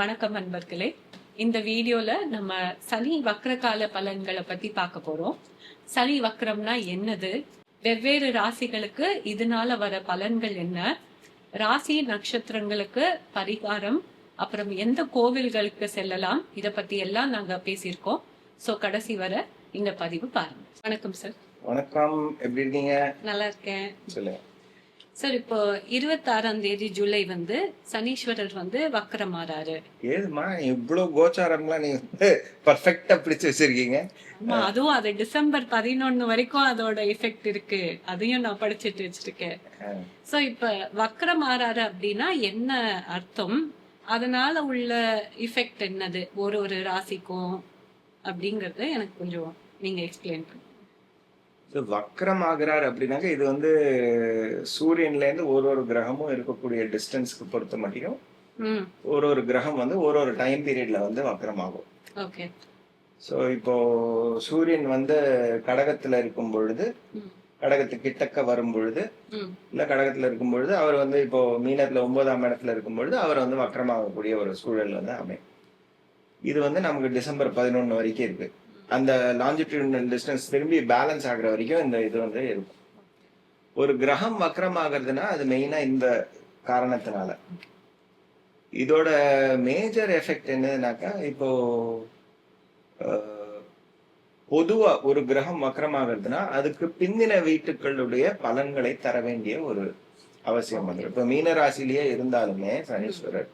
வணக்கம் அன்பர்களே. இந்த வீடியோல நம்ம சனி வக்ரகால பலன்களை பத்தி பார்க்க போறோம். சனி வக்ரம்னா என்னது, வெவ்வேறு ராசிகளுக்கு இதனால வர பலன்கள் என்ன, ராசி நட்சத்திரங்களுக்கு பரிகாரம், அப்புறம் எந்த கோவில்களுக்கு செல்லலாம், இத பத்தி எல்லாம் நாங்க பேசியிருக்கோம். சோ கடைசி வர இந்த பதிவு பாருங்க. வணக்கம் சார். வணக்கம், எப்படி இருக்கீங்க? நல்லா இருக்கேன். சொல்லுங்க சார். இப்போ 26ஆம் தேதி ஜூலை சனீஸ்வரர் வக்ரமாறாரு. ஏதுமா இவ்வளவு கோச்சாரம்லாம் நீங்க பர்ஃபெக்டா பிடிச்சு வச்சிருக்கீங்க? அதுவும் அது டிசம்பர் 11 வரைக்கும் அதோட எஃபெக்ட் இருக்கு. அதையும் நான் படிச்சுட்டு வச்சிருக்கேன். சோ இப்ப வக்ரமாறாரு அப்படின்னா என்ன அர்த்தம், அதனால உள்ள எஃபெக்ட் என்னது ஒரு ஒரு ராசிக்கும் அப்படிங்கறது எனக்கு கொஞ்சம் நீங்க எக்ஸ்பிளைன் பண்ணுங்க. வக்ரம் ஆகிறார் அப்படின்னாக்க இது சூரியன்ல இருந்து ஒரு கிரகமும் இருக்கக்கூடிய டிஸ்டன்ஸ்க்கு பொறுத்த மட்டும் ஒரு கிரகம் ஒரு டைம் பீரியட்ல வக்ரம் ஆகும். ஓகே. ஸோ இப்போ சூரியன் கடகத்துல இருக்கும் பொழுது, கடகத்து கிட்டக்க வரும் பொழுது, இல்ல கடகத்துல இருக்கும் பொழுது அவர் இப்போ மீனத்துல 9ஆம் இடத்துல இருக்கும் பொழுது அவர் வக்ரமாகக்கூடிய ஒரு சூழல் அமையும். இது நமக்கு டிசம்பர் 11 வரைக்கும் இருக்கு. அந்த லாஞ்சிடியூடினல் டிஸ்டன்ஸ் திரும்பி பேலன்ஸ் ஆகுற வரைக்கும் இந்த இது இருக்கும். ஒரு கிரகம் வக்ரம் ஆகுறதுன்னா அது மெயினா இந்த காரணத்தினால. இதோட மேஜர் எஃபெக்ட் என்னதுனாக்கா, இப்போ பொதுவா ஒரு கிரகம் வக்ரம் ஆகுறதுன்னா அதுக்கு பிந்தின வீட்டுகளுடைய பலன்களை தர வேண்டிய ஒரு அவசியம் வந்துடும். இப்ப மீன ராசிலேயே இருந்தாலுமே சனீஸ்வரர்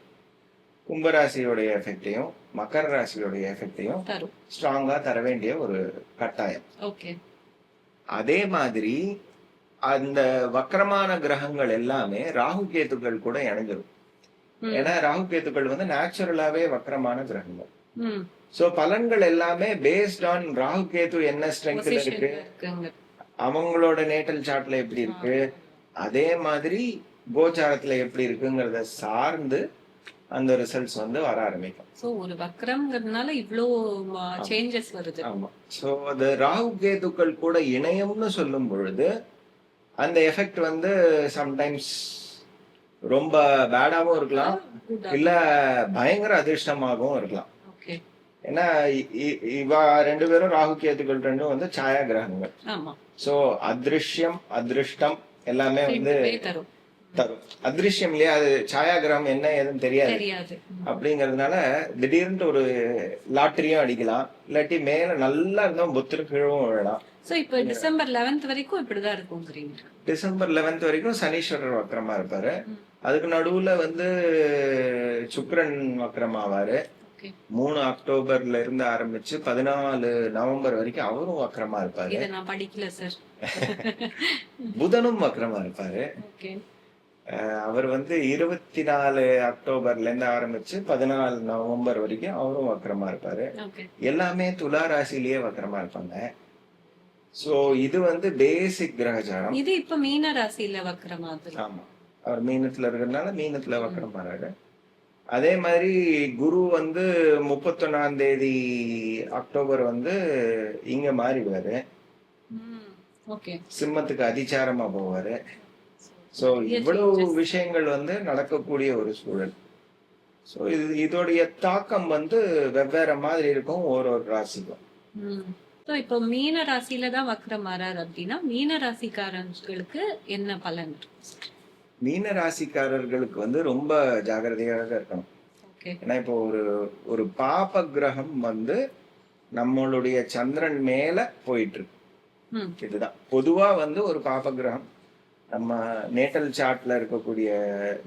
கும்பராசியோடைய எஃபெக்டையும் மகர ராசியோடைய எஃபெக்டையும் ஸ்ட்ராங்கா தர வேண்டிய ஒரு கட்டாயம். அதே மாதிரி அந்த வக்ரமான கிரகங்கள் எல்லாமே ராகு கேத்துக்கள் கூட இணைஞ்சிரும். ஏன்னா ராகு கேத்துக்கள் நேச்சுரலாவே வக்ரமான கிரகங்கள். சோ பலன்கள் எல்லாமே பேஸ்ட் ஆன் ராகு கேத்து என்ன ஸ்ட்ரெங்க்ல இருக்கு, அவங்களோட நேட்டல் சார்ட்ல எப்படி இருக்கு, அதே மாதிரி கோச்சாரத்துல எப்படி இருக்குங்கிறத சார்ந்து அந்த ரிசல்ட்ஸ் வர ஆரம்பிக்கும். சோ ஒரு வக்ரம்ங்கிறதுனால இவ்ளோ சேஞ்சஸ் வருது. ஆமா. சோ அது ராகு கேதுக்கள் கூட இணையம்னு சொல்லும் பொழுது அந்த எஃபெக்ட் சம்டைம்ஸ் ரொம்ப பேடாவும் இருக்கலாம், இல்ல பயங்கர அதிர்ஷ்டமாகவும் இருக்கலாம். ஏன்னா இவா ரெண்டு பேரும் ராகு கேதுக்கள் ரெண்டும் சாயா கிரகங்கள். சோ அதிருஷ்யம் அதிருஷ்டம் எல்லாமே தரும். அதிருஷ்யம் இல்லையா, அது சாயாகிரகம் என்ன ஏதுன்னு தெரியாது. அப்படிங்கறதுனால திடீர்னு ஒரு லாட்டரியும் அடிக்கலாம், இல்லாட்டி மேல நல்லா இருந்தா புத்திர கீழவும் விழலாம். இப்ப டிசம்பர் 11 வரைக்கும் இப்படிதான் இருக்கும். டிசம்பர் 11 வரைக்கும் சனீஸ்வரர் வக்ரமா இருப்பாரு. அதுக்கு நடுவுல சுக்கிரன் வக்ரம் ஆவாரு. 3 அக்டோபர்ல இருந்து ஆரம்பிச்சு 14 நவம்பர் வரைக்கும் அவரும் வக்ரமா இருப்பாரு. நான் படிக்கல சார். புதனும் வக்ரமா இருப்பாரு. அவர் 24 அக்டோபர்ல இருந்து ஆரம்பிச்சு 14 நவம்பர் வரைக்கும் அவரும் வக்ரமா இருப்பாரு. எல்லாமே துலா ராசிலேயே வக்ரமா இருப்பாங்க. சோ இது பேசிக் கிரகச்சாரம். இது இப்ப மீன ராசியில வக்ரமா. ஆமா, அவர் மீனத்துல இருக்கிறதுனால மீனத்துல வக்ரம் வராரு. அதே மாதிரி குரு 31ஆம் தேதி அக்டோபர் இங்க மாறிடுவாரு, சிம்மத்துக்கு அதிச்சாரமா போவாரு. சோ இவ்வளவு விஷயங்கள் நடக்கக்கூடிய ஒரு சூழல். சோ இதோடைய தாக்கம் வெவ்வேறு மாதிரி இருக்கும் ஒரு ராசிக்கும். இப்போ மீன ராசியில தான் வக்ரம் வராரு அப்படின்னா மீன ராசிக்காரர்களுக்கு என்ன பலன்? மீன ராசிக்காரர்களுக்கு ரொம்ப ஜாகிரதையாக இருக்கணும். ஏன்னா இப்போ ஒரு பாப கிரகம் நம்மளுடைய சந்திரன் மேல போயிட்டு இருக்கு. இதுதான் பொதுவா ஒரு பாப கிரகம் நம்ம நேட்டல் சார்ட்ல இருக்கக்கூடிய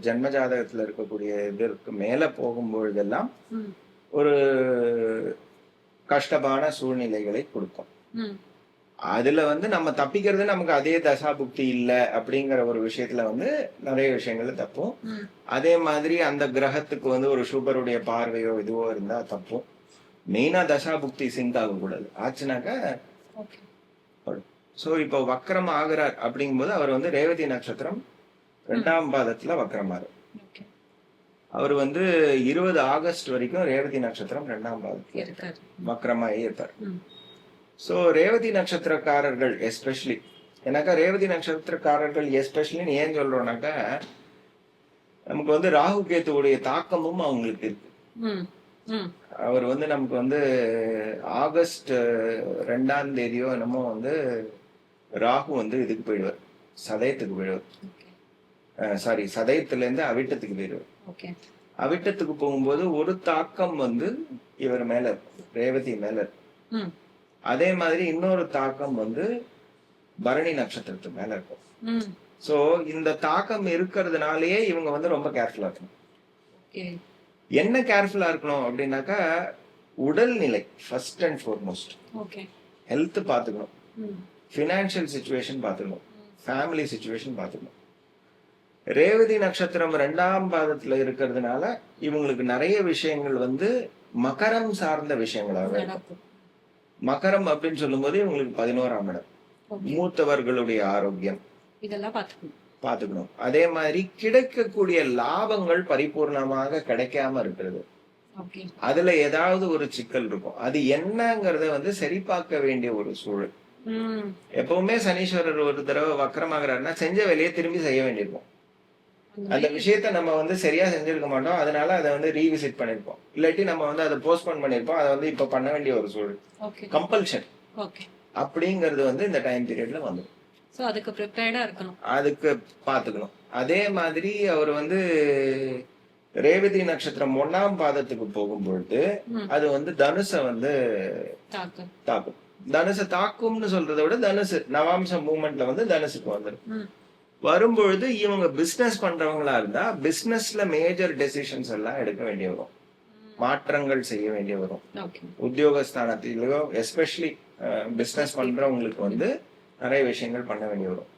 ஜன்ம ஜாதகத்துல இருக்கக்கூடிய இதற்கு மேல போகும்பொழுதெல்லாம் ஒரு கஷ்டமான சூழ்நிலைகளை கொடுக்கும். அதுல நம்ம தப்பிக்கிறது நமக்கு அதே தசாபுக்தி இல்ல அப்படிங்கிற ஒரு விஷயத்துல நிறைய விஷயங்கள் தப்பும். அதே மாதிரி அந்த கிரகத்துக்கு ஒரு சூப்பருடைய பார்வையோ இதுவோ இருந்தா தப்பும். மெயினா தசாபுக்தி சிங்க் ஆக கூடாது, ஆச்சுனாக்க. சோ இப்போ வக்ரம் ஆகிறார் அப்படிங்கும் போது அவர் ரேவதி நட்சத்திரம் 2ஆம் பாதத்துல வக்ரமாறு. அவர் 20 ஆகஸ்ட் வரைக்கும் ரேவதி நட்சத்திரம் 2ஆம் பாதத்துல வக்ரமாயே இருப்பார். சோ ரேவதி நட்சத்திரக்காரர்கள் எஸ்பெஷலி, எனக்கா ரேவதி நட்சத்திரக்காரர்கள் எஸ்பெஷலின்னு ஏன் சொல்றோம்னாக்கா, நமக்கு ராகு கேத்துவுடைய தாக்கமும் அவங்களுக்கு இருக்கு. ம் ம் அவர் வந்து நமக்கு வந்து ஆகஸ்ட் 2ஆம் தேதியோ என்னமோ வந்து ராகு வந்து இதுக்கு போயிடுவார், சதயத்துக்கு போயிடுவார். சாரி, சதயத்துல இருந்து அவிட்டத்துக்கு போயிடுவார். ஓகே. அவிட்டத்துக்கு போகும்போது ஒரு தாக்கம் வந்து இவர் மேல இருக்கும், ரேவதி மேல இருக்கும். ம் அதே மாதிரி இன்னொரு தாக்கம் வந்து பரணி நட்சத்திரத்து மேல இருக்கும். ம் சோ இந்த தாக்கம் இருக்கிறதுனாலயே இவங்க வந்து ரொம்ப கேர்ஃபுல்லா இருக்கணும். ஓகே. என்ன கேர்ஃபுல்லா இருக்கணும் அப்படின்னாக்கா, உடல்நிலை first and foremost. Okay. Health பாத்துக்கணும், ம் ஃபினான்ஷியல் சிச்சுவேஷன் பாத்துக்கணும், ஃபேமிலி சிச்சுவேஷன் பாத்துக்கணும். ரேவதி நட்சத்திரம் 2ஆம் பாதத்துல இருக்கிறதுனால இவங்களுக்கு நிறைய விஷயங்கள் வந்து மகரம் சார்ந்த விஷயங்களாக இருக்கும். நடக்கும். மகரம் அப்படின்னு சொல்லும்போது இவங்களுக்கு 11ஆம் இடம், ஓகே. மூத்தவர்களுடைய ஆரோக்கியம் இதெல்லாம் பாத்துக்கணும். பாத்துக்கணும். அதே மாதிரி கிடைக்கக்கூடிய லாபங்கள் பரிபூர்ணமாக கிடைக்காம இருக்கிறது, ஓகே. அதுல ஏதாவது ஒரு சிக்கல் இருக்கும். அது என்னங்கறத வந்து சரி பார்க்க வேண்டிய ஒரு சூழல். ம் எப்பவுமே சனீஸ்வரர் ஒரு தடவை வக்கரமாகறாருன்னா செஞ்ச வேலையை திரும்பி செய்ய வேண்டியிருக்கும். அந்த அந்த மாதிரி. விஷயத்த நம்ம வந்து சரியா செஞ்சிருக்க மாட்டோம், அதனால அதை வந்து ரீவிசிட் பண்ணிருப்போம். இல்லாட்டி நம்ம வந்து அதை போஸ்ட்போன் பண்ணிருப்போம், அதை வந்து இப்ப பண்ண வேண்டிய ஒரு சூழல், ஓகே. Compulsion okay. அப்படிங்கிறது வந்து இந்த டைம் பீரியட்ல வந்துடும். சோ அதுக்கு ப்ரிப்பேர்டா இருக்கணும். அதுக்கு பாத்துக்கணும். அதே மாதிரி அவர் வந்து ரேவதி நட்சத்திரம் 1ஆம் பாதத்துக்கு போகும்பொழுது ம் அது வந்து தனுசை வந்து தாக்கு. தாக்கும். தனுசை தாக்கும்னு சொல்றதை விட தனுசு நவாம்ச மூமெண்ட்ல வந்து தனுசுக்கு வந்துடும். ம் வரும்பொழுது இவங்க பிசினஸ் பண்றவங்களா இருந்தா பிசினஸ்ல மேஜர் டெசிஷன்ஸ் எல்லாம் எடுக்க வேண்டிய வரும், மாற்றங்கள் செய்ய வேண்டிய வரும். ஓகே. உத்தியோகஸ்தானத்திலோ எஸ்பெஷலி பிசினஸ் பண்றவங்களுக்கு வந்து நிறைய விஷயங்கள் பண்ண வேண்டிய வரும்.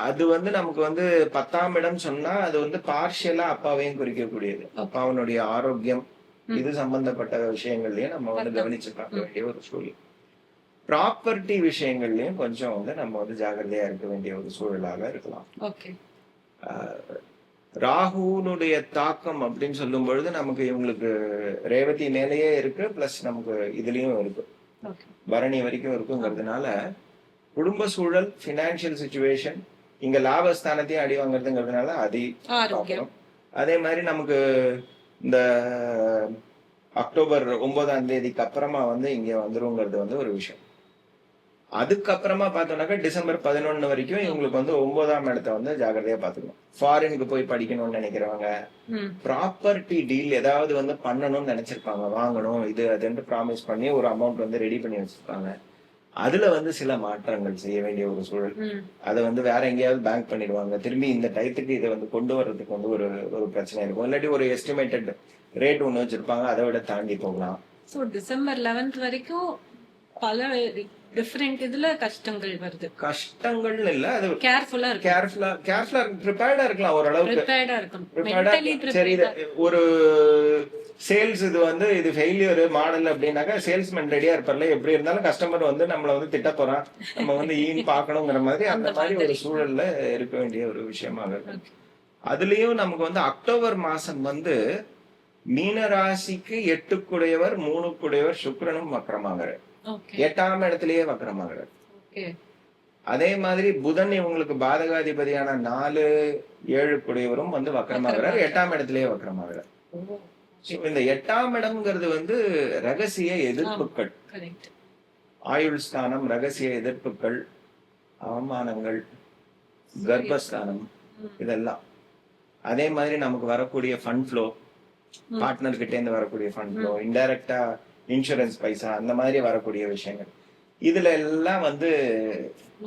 அது வந்து நமக்கு வந்து 10ஆம் இடம் சொன்னா அது வந்து பார்ஷியலா அப்பாவையும் குறிக்கக்கூடியது. அப்பாவனுடைய ஆரோக்கியம் இது சம்பந்தப்பட்ட விஷயங்கள்லயும் நம்ம வந்து கவனிச்சு பார்க்க வேண்டிய ஒரு சூழல். ப்ராப்பர்ட்டி விஷயங்கள்லயும் கொஞ்சம் வந்து நம்ம வந்து ஜாகிரதையா இருக்க வேண்டிய ஒரு சூழலாக இருக்கலாம். ஓகே. ராகுனுடைய தாக்கம் அப்படின்னு சொல்லும் பொழுது நமக்கு இவங்களுக்கு ரேவதி மேலேயே இருக்கு, பிளஸ் நமக்கு இதுலயும் இருக்கு, ஓகே. பரணி வரைக்கும் இருக்குங்கிறதுனால குடும்ப சூழல், பினான்சியல் சிச்சுவேஷன், இங்க லாபஸ்தானத்தையும் அடி வாங்குறதுங்கிறதுனால அது ஆரோக்கியம். அதே மாதிரி நமக்கு இந்த அக்டோபர் 9ஆம் தேதிக்கு அப்புறமா வந்து இங்க வந்துருங்கிறது வந்து ஒரு விஷயம். அதுக்கப்புறமா பார்த்தோம்னாக்கா டிசம்பர் 11 வரைக்கும் இவங்களுக்கு வந்து 9ஆம் இடத்தை வந்து ஜாகிரதையா பாத்துக்கணும். ஃபாரினுக்கு போய் படிக்கணும்னு நினைக்கிறவங்க, ம் ப்ராப்பர்ட்டி டீல் ஏதாவது வந்து பண்ணணும்னு நினைச்சிருப்பாங்க, வாங்கணும் இது அதுன்னு ப்ராமிஸ் பண்ணி ஒரு அமௌண்ட் வந்து ரெடி பண்ணி வச்சிருப்பாங்க. அதுல வந்து சில மாற்றங்கள் செய்ய வேண்டிய ஒரு சூழல். ம் அதை வந்து வேற எங்கேயாவது பேங்க் பண்ணிடுவாங்க, திரும்பி இந்த டயத்துக்கு இதை வந்து கொண்டு வர்றதுக்கு வந்து ஒரு பிரச்சனை இருக்கும். இல்லாட்டி ஒரு எஸ்டிமேட்டட் ரேட் ஒண்ணு வச்சிருப்பாங்க, அதை விட தாண்டி போகலாம். சோ டிசம்பர் 11th வரைக்கும் பல டிஃபரெண்ட் இதுல கஷ்டங்கள் வருது. கஷ்டங்கள் இல்ல, அது கேர்ஃபுல்லா இருக்கு. கேர்ஃபுல்லா ப்ரிப்பேர்டா இருக்கலாம் ஓரளவுக்கு. ப்ரிப்பேர்டா இருக்கணும். Prepared-ஆ மென்டலி சரி, ப்ரிப்பேர்டா. ஒரு சேல்ஸ் இது வந்து இது ஃபெயிலியர் மாடல் அப்படின்னாக்கா சேல்ஸ்மேன் ரெடியா இருப்பார்ல, எப்படி இருந்தாலும் கஸ்டமர் வந்து நம்மள வந்து திட்ட போறான், நம்ம வந்து ஈன் பார்க்கணுங்கிற மாதிரி அந்த மாதிரி ஒரு சூழல்ல இருக்க வேண்டிய ஒரு விஷயமாக இருக்கு. அதுலயும் நமக்கு வந்து அக்டோபர் மாசம் வந்து மீன ராசிக்கு 8க்குடையவர் 3க்குடையவர் சுக்கிரனும் வக்ரமாகிறார், ஓகே. 8ஆம் இடத்திலேயே வக்ரமாகிறார். ஓகே. அதே மாதிரி புதன் இவங்களுக்கு பாதகாதிபதியான 4, 7க்குடையவரும் வந்து வக்ரமாகிறார், 8ஆம் இடத்திலேயே வக்ரமாகிறார். ஓ So, இந்த 8ஆம் இடம்ங்கிறது வந்து ரகசிய எதிர்ப்புகள், கரெக்ட். ஆயுள் ஸ்தானம், ரகசிய எதிர்ப்புகள், அவமானங்கள், கர்ப்பஸ்தானம், இதெல்லாம். அதே மாதிரி நமக்கு வரக்கூடிய ஃபண்ட் ஃப்ளோ, பார்ட்னர் கிட்ட இருந்து வரக்கூடிய ஃபண்ட் ஃப்ளோ, இன்டைரக்டா இன்சூரன்ஸ் பைசா, அந்த மாதிரி வரக்கூடிய விஷயங்கள், இதுல எல்லாம் வந்து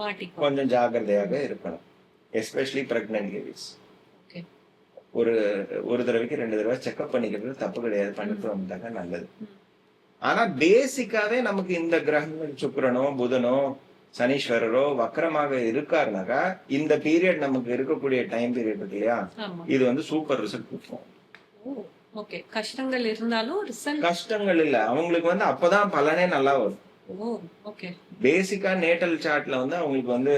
மாட்டிக்கோ. கொஞ்சம் ஜாகிரதையாக இருக்கணும். Especially pregnant ladies okay. ஒரு தடவைக்கு 2 தடவை செக்அப் பண்ணிக்கிறது தப்பு கிடையாது, பண்ணிட்டு வந்தாங்க நல்லது. ஆனா பேசிக்காவே நமக்கு இந்த கிரகங்கள் சுக்கிரனோ புதனோ சனீஸ்வரரோ வக்கரமாக இருக்காருனாக்கா இந்த பீரியட் நமக்கு இருக்கக்கூடிய டைம் பீரியட் இருக்கு இல்லையா, ஆமா. இது வந்து சூப்பர் ரிசல்ட் கொடுக்கும். ஓ ஓகே. கஷ்டங்கள் இருந்தாலும் ரிசல்ட். கஷ்டங்கள் இல்ல, அவங்களுக்கு வந்து அப்பதான் பலனே நல்லா வரும். ஓ ஓகே. பேசிக்கா நேட்டல் சார்ட்ல வந்து அவங்களுக்கு வந்து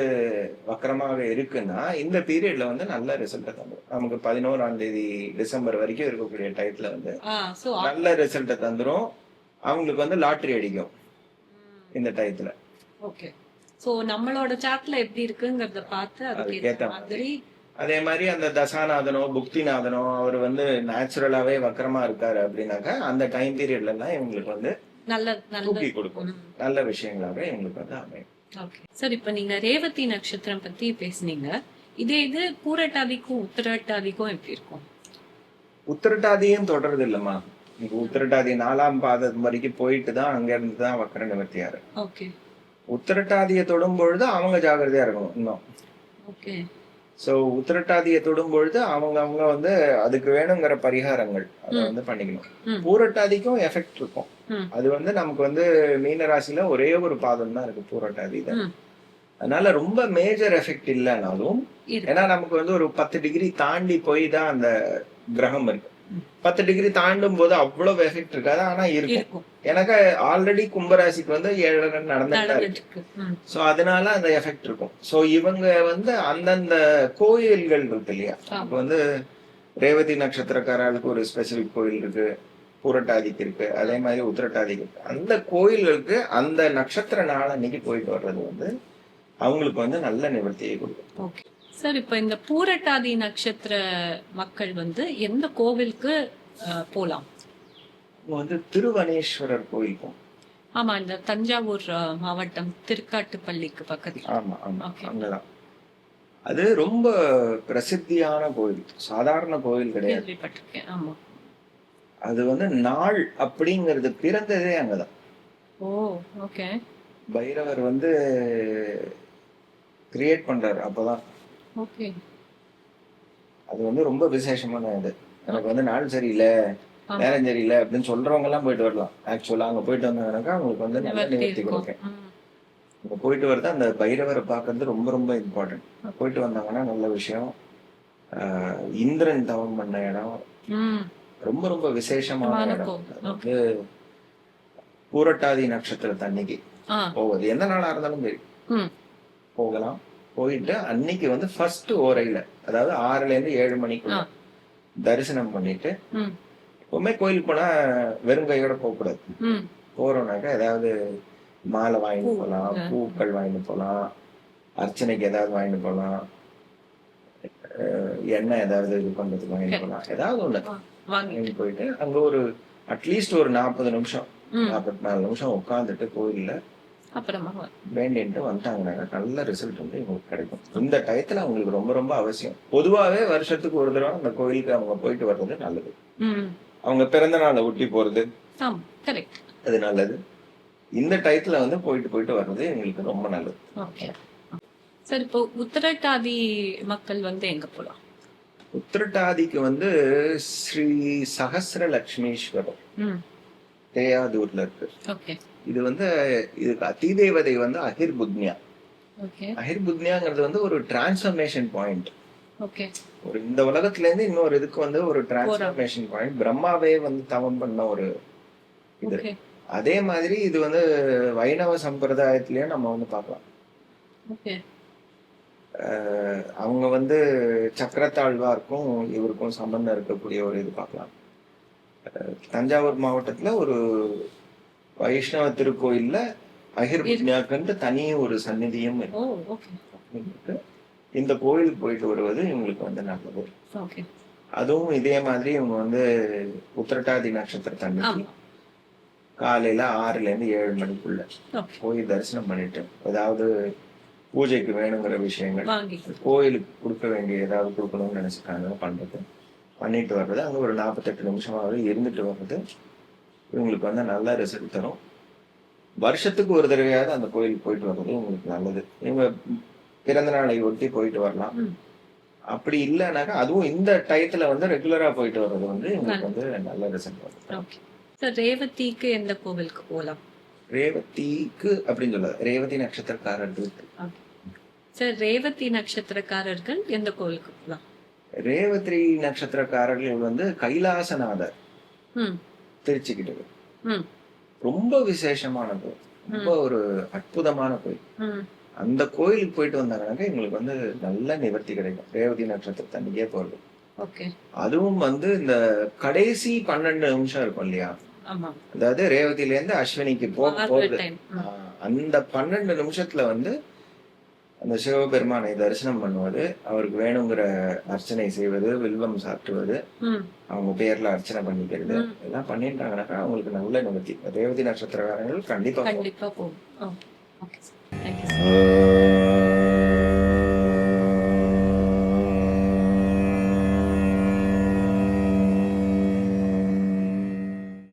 வக்கரமாக இருக்குன்னா இந்த பீரியட்ல வந்து நல்ல ரிசல்ட் தந்துடும். நமக்கு 11ஆம் தேதி டிசம்பர் வரைக்கும் இருக்கக்கூடிய டைத்துல வந்து சோ நல்ல ரிசல்ட் தந்துரும். அவங்களுக்கு வந்து லாட்டரி அடிக்கும் இந்த டயத்துல. ஓகே. சோ நம்மளோட சார்ட்ல எப்படி இருக்குங்கறத பார்த்து அதுக்கு அதுக்கேத்த ஏத்த மாதிரி அதே மாதிரி அந்த தசாநாதனோ புக்திநாதனோ அவர் வந்து நேச்சுரலாவே வக்கரமா இருக்காரு அப்படின்னாக்கா அந்த டைம் பீரியட்ல எல்லாம் இவங்களுக்கு வந்து நல்ல நல்ல தூக்கி கொடுக்கும், நல்ல விஷயங்களாக இவங்களுக்கு வந்து அமையும். ஓகே சார், இப்ப நீங்க ரேவதி நட்சத்திரம் பத்தி பேசுனீங்க. இதே இது பூரட்டாதிக்கும் உத்திரட்டாதிக்கும் எப்படி இருக்கும்? உத்திரட்டாதியும் தொடர்றது இல்லம்மா. நீங்க உத்திரட்டாதி 4ஆம் பாதம் வரைக்கும் போயிட்டு தான் அங்க இருந்து தான் வக்கர நிவர்த்தியாரு. ஓகே. உத்திரட்டாதியை தொடும் பொழுது அவங்க ஜாகிரதையா இருக்கணும் இன்னும். ஓகே. சோ உத்திரட்டாதியை தொடும் பொழுது அவங்க வந்து அதுக்கு வேணுங்கிற பரிகாரங்கள் அதை வந்து பண்ணிக்கணும். பூரட்டாதிக்கும் எஃபெக்ட் இருக்கும். அது வந்து நமக்கு வந்து மீன ராசியில ஒரே ஒரு பாதம் தான் இருக்கு பூரட்டாதி தான். அதனால ரொம்ப மேஜர் எஃபெக்ட் இல்லைனாலும், ஏன்னா நமக்கு வந்து ஒரு 10 டிகிரி தாண்டி போய் தான் அந்த கிரகம் இருக்கு. 10 டிகிரி தாண்டும் போது அவ்வளவு எஃபெக்ட் இருக்காது, ஆனா இருக்கும். எனக்கு ஆல்ரெடி கும்பராசிக்கு வந்து 7 நடந்துட்டு. சோ அதனால அந்த எஃபெக்ட் இருக்கும். சோ இவங்க வந்து அந்தந்த கோயில்கள் இருக்கு இல்லையா, இப்ப வந்து ரேவதி நட்சத்திரக்காரர்களுக்கு ஒரு ஸ்பெசிபிக் கோயில் இருக்கு, பூரட்டாதிக்கு இருக்கு, அதே மாதிரி உத்திரட்டாதிக்கு இருக்கு. அந்த கோயில்களுக்கு அந்த நட்சத்திர நாள் அன்னைக்கு போயிட்டு வர்றது வந்து அவங்களுக்கு வந்து நல்ல நிவர்த்தியை கொடுக்கும். சார், இப்ப இந்த பூரட்டாதி நட்சத்திர மக்கள் வந்து எந்த கோவிலுக்கு போலாம்? வந்து திருவனேஸ்வரர் கோயிலுக்கும். ஆமா, இந்த தஞ்சாவூர் மாவட்டம் திருக்காட்டுப்பள்ளிக்கு பக்கத்துல. ஆமா ஆமா, அங்கதான். அது ரொம்ப பிரசித்தியான கோயில், சாதாரண கோயில் கிடையாது. ஆமா. அது வந்து நாள் அப்படிங்கிறது பிறந்ததே அங்கதான். ஓ, ஓகே. பைரவர் வந்து கிரியேட் பண்றாரு அப்பதான். ஓகே. அது வந்து ரொம்ப விசேஷமான இது. எனக்கு வந்து நாள் சரியில்லை, நேரம் சரியில்லை அப்படின்னு சொல்றவங்க எல்லாம் போயிட்டு வரலாம். ஆக்சுவலா அங்க போயிட்டு வந்தாங்கன்னாக்கா அவங்களுக்கு வந்து நல்ல நிவர்த்தி கொடுக்கும். அங்க போயிட்டு வரது அந்த பைரவரை பார்க்கறது ரொம்ப ரொம்ப இம்பார்ட்டன்ட். போயிட்டு வந்தாங்கன்னா நல்ல விஷயம். இந்திரன் தவம் பண்ண இடம் ரொம்ப ரொம்ப விசேஷமான இடம். வந்து பூரட்டாதி நட்சத்திரத்தன்னைக்கு போவது, எந்த நாளா இருந்தாலும் சரி போகலாம். போயிட்டு அன்னைக்கு வந்து ஃபர்ஸ்ட் ஓரையில, அதாவது 6ல இருந்து 7 மணிக்குள்ள தரிசனம் பண்ணிட்டு, எப்பவுமே கோயிலுக்கு போனா வெறும் கையோட போக கூடாது. போறோம்னாக்கா ஏதாவது மாலை வாங்கிட்டு போகலாம், பூக்கள் வாங்கிட்டு போகலாம், அர்ச்சனைக்கு ஏதாவது வாங்கிட்டு போகலாம், எண்ணெய் ஏதாவது இது பண்றதுக்கு வாங்கிட்டு போகலாம், ஏதாவது ஒண்ணு வாங்கிட்டு போயிட்டு அங்க ஒரு அட்லீஸ்ட் ஒரு 40 நிமிஷம் 44 நிமிஷம் உட்காந்துட்டு கோயில்ல அப்புறமா வேண்டிட்டு வந்துட்டாங்கன்னா நல்ல ரிசல்ட் வந்து இவங்களுக்கு கிடைக்கும். இந்த டயத்துல அவங்களுக்கு ரொம்ப ரொம்ப அவசியம். பொதுவாவே வருஷத்துக்கு ஒரு தடவை அந்த கோயிலுக்கு அவங்க போயிட்டு வர்றது நல்லது. அவங்க பிறந்த நாளை ஒட்டி போறது அது நல்லது. இந்த டயத்துல வந்து போயிட்டு வர்றது எங்களுக்கு ரொம்ப நல்லது. சார், இப்போ உத்திரட்டாதி மக்கள் வந்து எங்க போலாம்? உத்திரட்டாதிக்கு வந்து ஸ்ரீ சஹஸ்ர லட்சுமீஸ்வரர் தேயாதூர்ல இருக்கு. இது வந்து இதுக்கு அதிதேவதை வந்து அஹிர்புத்னியா. அஹிர்புத்னியாங்கிறது வந்து ஒரு டிரான்ஸ்ஃபர்மேஷன் பாயிண்ட். ஒரு இந்த உலகத்துல இருந்து இன்னொரு இதுக்கு வந்து ஒரு டிரான்ஸ்ஃபர்மேஷன் பாயிண்ட். பிரம்மாவே வந்து தவம் பண்ண ஒரு இது. அதே மாதிரி இது வந்து வைணவ சம்பிரதாயத்திலயும் நம்ம வந்து பார்க்கலாம். அவங்க வந்து சக்கரத்தாழ்வாருக்கும் இவருக்கும் சம்பந்தம் இருக்கக்கூடிய ஒரு இது பார்க்கலாம். தஞ்சாவூர் மாவட்டத்துல ஒரு வைஷ்ணவ திருக்கோயில்ல அஹிர்புத்னியாக்கு தனி ஒரு சந்நிதியும் இருக்கு. இந்த கோயிலுக்கு போயிட்டு வருவது இவங்களுக்கு வந்து நல்லது. அதுவும் இதே மாதிரி இவங்க வந்து உத்திரட்டாதி நட்சத்திரத்தன்னைக்கு காலையில 6ல இருந்து 7 மணிக்குள்ள போய் தரிசனம் பண்ணிட்டு, ஏதாவது பூஜைக்கு வேணுங்கிற விஷயங்கள், கோயிலுக்கு கொடுக்க வேண்டிய ஏதாவது கொடுக்கணும்னு நினைச்சிருக்காங்க பண்றது பண்ணிட்டு வர்றது, அங்க ஒரு 48 நிமிஷமாவது இருந்துட்டு வர்றது இவங்களுக்கு வந்து நல்ல ரிசல்ட் தரும். வருஷத்துக்கு ஒரு தடவையாவது அந்த கோயிலுக்கு போயிட்டு வர்றது உங்களுக்கு நல்லது. இவங்க பிறந்த நாளை ஒட்டி போயிட்டு வரலாம். அப்படி இல்லைனாக்கா அதுவும் இந்த டயத்துல வந்து ரெகுலரா போயிட்டு வர்றது வந்து இவங்களுக்கு வந்து நல்ல ரிசல்ட் வரும். ரேவதிக்கு எந்த கோவிலுக்கு போகலாம்? ரேவதிக்கு அப்படின்னு சொல்ல, ரேவதி நட்சத்திரக்காரர்கள். சார், ரேவதி நட்சத்திரக்காரர்கள் எந்த கோவிலுக்கு போகலாம்? ரேவதி நட்சத்திரக்காரர்கள் வந்து கைலாசநாதர் திருச்சிக்கிட்டு ரொம்ப விசேஷமானது, ரொம்ப ஒரு அற்புதமான கோயில். அந்த கோயிலுக்கு போயிட்டு வந்தாங்கன்னாக்கா எங்களுக்கு வந்து நல்ல நிவர்த்தி கிடைக்கும். ரேவதி நட்சத்திரத்தன்னைக்கே போறது. அதுவும் வந்து இந்த கடைசி 12 நிமிஷம் இருக்கும் இல்லையா, அதாவது ரேவதியில இருந்து அஸ்வினிக்கு போறது, அந்த 12 நிமிஷத்துல வந்து அந்த சிவபெருமானை தரிசனம் பண்ணுவது, அவருக்கு வேணுங்கிற அர்ச்சனை செய்வது, வில்வம் சாற்றுவது, ம், அவங்க பேர்ல அர்ச்சனை பண்ணிக்கிறது, ம். எல்லாம் பண்ணிட்டாங்கன்னாக்கா அவங்களுக்கு நல்ல நிவர்த்தி. ரேவதி நட்சத்திரக்காரங்கள் கண்டிப்பா கண்டிப்பா போகும். Okay sir. Thank you sir.